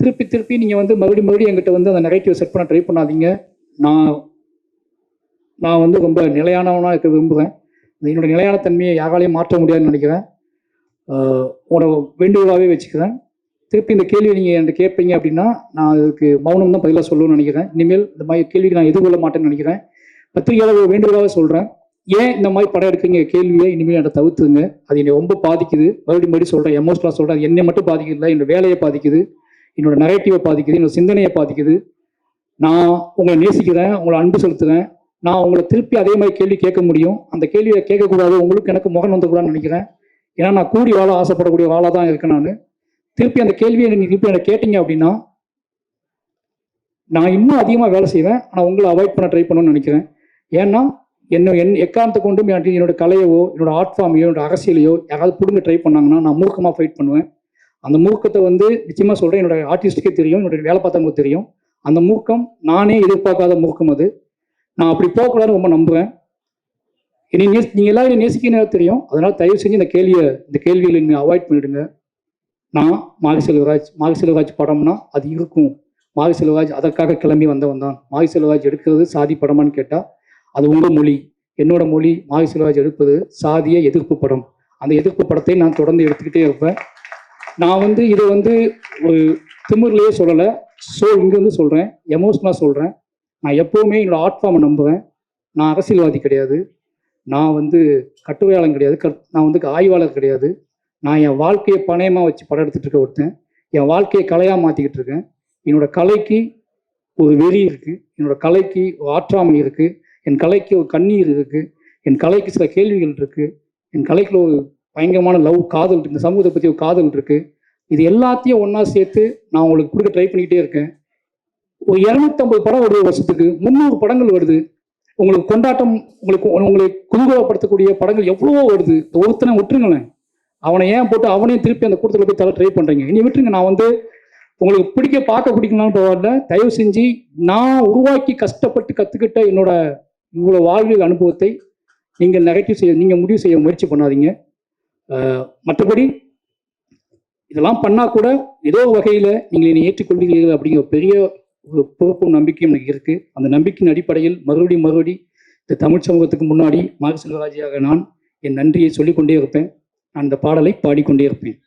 திருப்பி திருப்பி நீங்கள் வந்து மறுபடியும் என்கிட்ட வந்து அந்த நெகட்டிவ் செட் பண்ண ட்ரை பண்ணாதீங்க. நான் நான் வந்து ரொம்ப நிலையானவனாக இருக்க விரும்புகிறேன். என்னோட நிலையான தன்மையை யாராலையும் மாற்ற முடியாதுன்னு நினைக்கிறேன். உங்களோட வேண்டுகோளாகவே வச்சுக்கிறேன். திருப்பி இந்த கேள்வியை நீங்கள் என்கிட்ட கேட்பீங்க அப்படின்னா நான் அதுக்கு மௌனம் தான் பதிலாக சொல்லணும்னு நினைக்கிறேன். இனிமேல் இந்த மாதிரி கேள்விக்கு நான் எதிர்கொள்ள மாட்டேன்னு நினைக்கிறேன். பத்திரிகையாளர் வேண்டுகோளாக சொல்கிறேன், ஏன் இந்த மாதிரி படம் எடுக்கிறீங்க கேள்வியை இனிமேல் என்கிட்ட தவிர்த்துங்க. அது என்னை ரொம்ப பாதிக்குது. மறுபடியும் சொல்கிறேன், எமோஷனலாக சொல்கிறேன். அது என்னை மட்டும் பாதிக்கல, என்னோட வேலையை பாதிக்குது, என்னோட நரேட்டிவை பாதிக்குது, என்னோட சிந்தனையை பாதிக்குது. நான் உங்களை நேசிக்கிறேன், உங்களை அன்பு செலுத்துகிறேன். நான் உங்களை திருப்பி அதே மாதிரி கேள்வி கேட்க முடியும். அந்த கேள்வியை கேட்கக்கூடாது, உங்களுக்கு எனக்கு முகம் வந்துக்கூடாதுன்னு நினைக்கிறேன். ஏன்னா நான் கூடி வாழ ஆசைப்படக்கூடிய வாழாக தான் இருக்கேன். நான் திருப்பி அந்த கேள்வியை நீங்கள் திருப்பி எனக்கு கேட்டீங்க அப்படின்னா நான் இன்னும் அதிகமாக வேலை செய்வேன். ஆனால் உங்களை அவாய்ட் பண்ண ட்ரை பண்ணணும்னு நினைக்கிறேன். ஏன்னா எக்காரணத்தை கொண்டும் என்னோட கலையவோ, என்னோட ஆர்ட் ஃபார்மையோ, என்னோட அரசியலையோ யாராவது பிடுங்க ட்ரை பண்ணாங்கன்னா நான் மூர்க்கமாக ஃபைட் பண்ணுவேன். அந்த மூர்க்கத்தை வந்து நிச்சயமாக சொல்கிறேன், என்னோட ஆர்டிஸ்ட்டுக்கே தெரியும், என்னோட வேலை பார்த்தவங்களுக்கு தெரியும். அந்த மூர்க்கம் நானே எதிர்பார்க்காத மூர்க்கம். அது நான் அப்படி போகக்கூடாதுன்னு ரொம்ப நம்புகிறேன். நீங்கள் எல்லாரும் என்னை நேசிக்கணும் தெரியும். அதனால் தயவு செஞ்சு இந்த கேள்விகளை நீங்கள் அவாய்ட் பண்ணிவிடுங்க. நான் மாரி செல்வராஜ் படம்னா அது இருக்கும். மாரி செல்வராஜ் அதற்காக கிளம்பி வந்தவன் தான். மாரி செல்வராஜ் எடுக்கிறது சாதி படமான்னு கேட்டால் அது உங்கள் மொழி. என்னோட மொழி மாரி செல்வராஜ் எடுப்பது சாதிய எதிர்ப்பு படம். அந்த எதிர்ப்பு படத்தை நான் தொடர்ந்து எடுத்துக்கிட்டே இருப்பேன். நான் வந்து இதை வந்து ஒரு திமிர்லேயே சொல்லலை, இங்கேருந்து சொல்கிறேன், எமோஷனலாக சொல்கிறேன். நான் எப்போவுமே என்னோடய ஆர்ட் ஃபார்மை நம்புவேன். நான் அரசியல்வாதி கிடையாது, நான் வந்து கட்டுரையாளன் கிடையாது, நான் வந்து ஆய்வாளர் கிடையாது. நான் என் வாழ்க்கையை பணயமாக வச்சு படம் எடுத்துகிட்டு இருக்க ஒருத்தன். என் வாழ்க்கையை கலையாக மாற்றிக்கிட்டு இருக்கேன். என்னோடய கலைக்கு ஒரு வெறி இருக்குது, என்னோடய கலைக்கு ஒரு ஆற்றாமை இருக்குது, என் கலைக்கு ஒரு கண்ணீர் இருக்குது, என் கலைக்கு சில கேள்விகள் இருக்குது, என் கலைக்குள்ள ஒரு பயங்கரமான காதல் இருக்குது, இந்த சமூகத்தை பற்றி ஒரு காதல் இருக்குது. இது எல்லாத்தையும் ஒன்றா சேர்த்து நான் உங்களுக்கு கொடுக்க ட்ரை பண்ணிக்கிட்டே இருக்கேன். ஒரு 250 படம் வருது வருஷத்துக்கு, 300 படங்கள் வருது. உங்களுக்கு கொண்டாட்டம், உங்களை குதூகலப்படுத்தக்கூடிய படங்கள் எவ்வளவோ வருது. ஒருத்தனை விட்டுருங்களேன், அவனை ஏன் போட்டு அவனையும் திருப்பி அந்த கூட்டத்தில் போய் தலை ட்ரை பண்ணுறீங்க? இனி விட்டுருங்க. நான் வந்து உங்களுக்கு பார்க்க பிடிக்கணும்னு பரவாயில்ல, தயவு செஞ்சு நான் உருவாக்கி கஷ்டப்பட்டு கற்றுக்கிட்ட என்னோட இவ்வளோ வாழ்வியல் அனுபவத்தை நீங்கள் முடிவு செய்ய முயற்சி பண்ணாதீங்க. மற்றபடி இதெல்லாம் பண்ணால் கூட ஏதோ வகையில் நீங்கள் என்னை ஏற்றுக்கொள்வீர்கள் அப்படிங்கிற பெரிய ஒரு பொறுப்பும் நம்பிக்கையும் எனக்கு இருக்குது. அந்த நம்பிக்கையின் அடிப்படையில் மறுபடியும் இந்த தமிழ் சமூகத்துக்கு முன்னாடி மாரி செல்வராஜாக நான் என் நன்றியை சொல்லிக்கொண்டே இருப்பேன். நான் இந்த பாடலை பாடிக்கொண்டே இருப்பேன்.